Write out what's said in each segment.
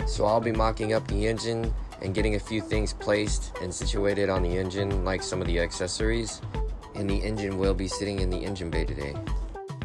So I'll be mocking up the engine and getting a few things placed and situated on the engine, like some of the accessories. And the engine will be sitting in the engine bay today.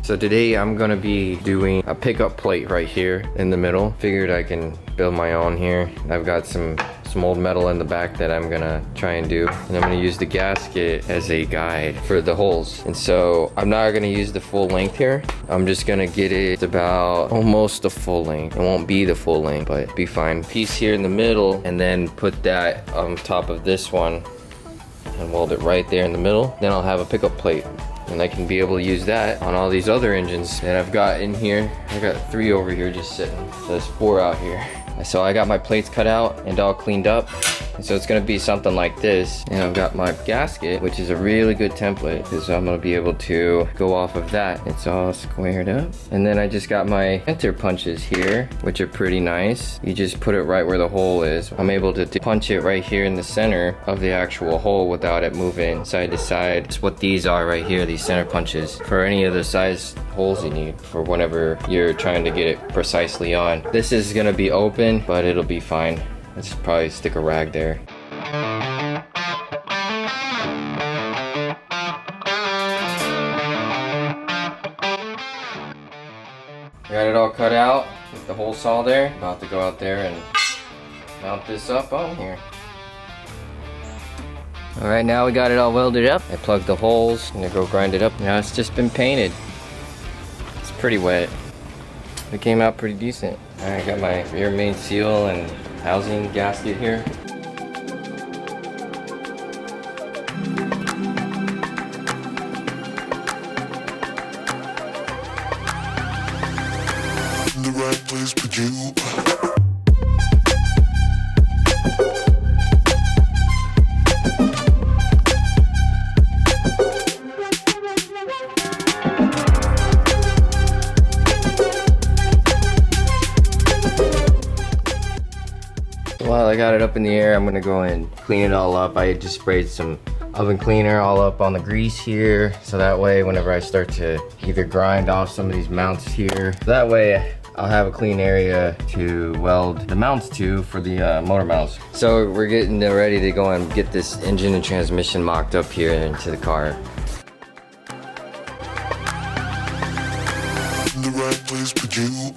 So today I'm gonna be doing a pickup plate right here in the middle. Figured I can build my own here. I've got some old metal in the back that I'm gonna try and do. And I'm gonna use the gasket as a guide for the holes. And so I'm not gonna use the full length here. I'm just gonna get it about almost the full length. It won't be the full length, but be fine. Piece here in the middle, and then put that on top of this one and weld it right there in the middle. Then I'll have a pickup plate. And I can be able to use that on all these other engines that I've got in here. I got 3 over here just sitting. So there's 4 out here. So I got my plates cut out and all cleaned up. And so it's gonna be something like this. And I've got my gasket, which is a really good template because I'm gonna be able to go off of that. It's all squared up. And then I just got my enter punches here, which are pretty nice. You just put it right where the hole is. I'm able to punch it right here in the center of the actual hole without it moving side to side. It's what these are right here, these center punches, for any of the size holes you need for whenever you're trying to get it precisely on. This is gonna be open, but it'll be fine. Let's probably stick a rag there. Got it all cut out with the hole saw there. About to go out there and mount this up on here. Alright, now we got it all welded up. I plugged the holes. I'm gonna go grind it up. Now it's just been painted. It's pretty wet. It came out pretty decent. Alright, got my rear main seal and housing gasket here. In the right place for you. While I got it up in the air, I'm gonna go and clean it all up. I just sprayed some oven cleaner all up on the grease here, so that way whenever I start to either grind off some of these mounts here, that way I'll have a clean area to weld the mounts to for the motor mounts. So we're getting ready to go and get this engine and transmission mocked up here into the car. In the right place for you.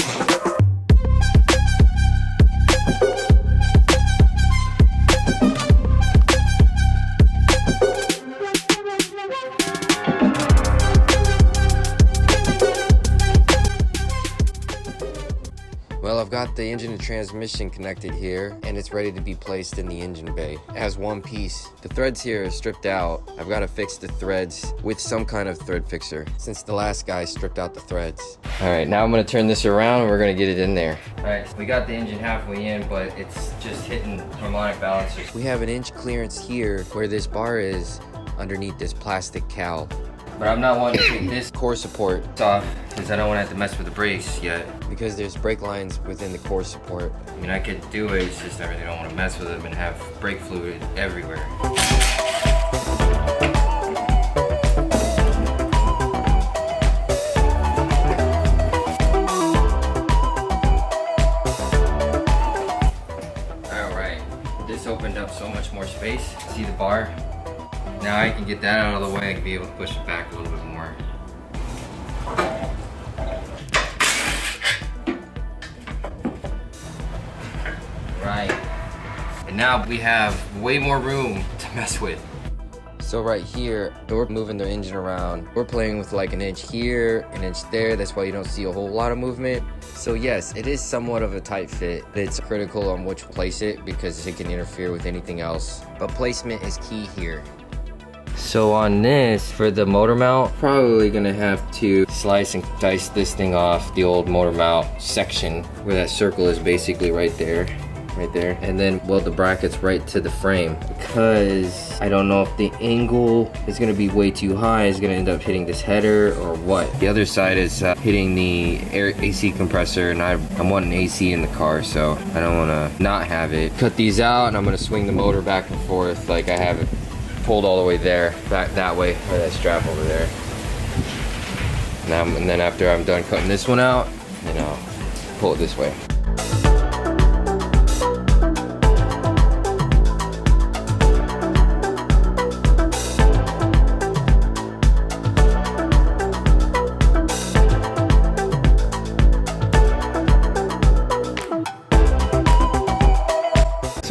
Well, I've got the engine and transmission connected here, and it's ready to be placed in the engine bay as one piece. The threads here are stripped out. I've got to fix the threads with some kind of thread fixer since the last guy stripped out the threads. All right, now I'm gonna turn this around and we're gonna get it in there. All right, we got the engine halfway in, but it's just hitting harmonic balancers. We have an inch clearance here where this bar is underneath this plastic cowl. But I'm not wanting to take this core support off because I don't want to have to mess with the brakes yet. Because there's brake lines within the core support. I mean, I could do it, it's just I really don't want to mess with them and have brake fluid everywhere. Alright, this opened up so much more space. See the bar? Now I can get that out of the way, I can be able to push it back a little bit more. Right. And now we have way more room to mess with. So right here, we're moving the engine around. We're playing with like an inch here, an inch there. That's why you don't see a whole lot of movement. So yes, it is somewhat of a tight fit. It's critical on which place it because it can interfere with anything else. But placement is key here. So on this, for the motor mount, probably gonna have to slice and dice this thing off the old motor mount section where that circle is basically right there. And then weld the brackets right to the frame because I don't know if the angle is gonna be way too high. It's gonna end up hitting this header or what. The other side is hitting the AC compressor, and I'm wanting AC in the car, so I don't wanna not have it. Cut these out and I'm gonna swing the motor back and forth like I have it pulled all the way there, back that way, or that strap over there. And then after I'm done cutting this one out, then I'll pull it this way.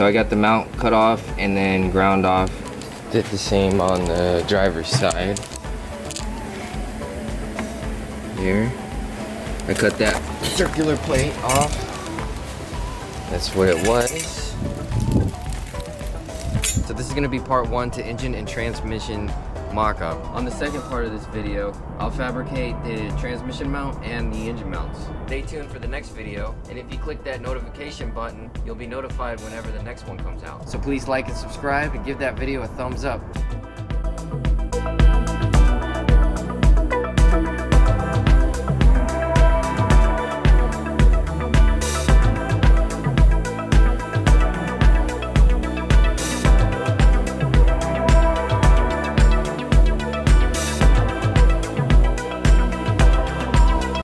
so I got the mount cut off and then ground off. Did the same on the driver's side. Here. I cut that circular plate off. That's what it was. So this is gonna be part 1 to engine and transmission mock-up. On the second part of this video, I'll fabricate the transmission mount and the engine mounts. Stay tuned for the next video, and if you click that notification button, you'll be notified whenever the next one comes out. So please like and subscribe and give that video a thumbs up.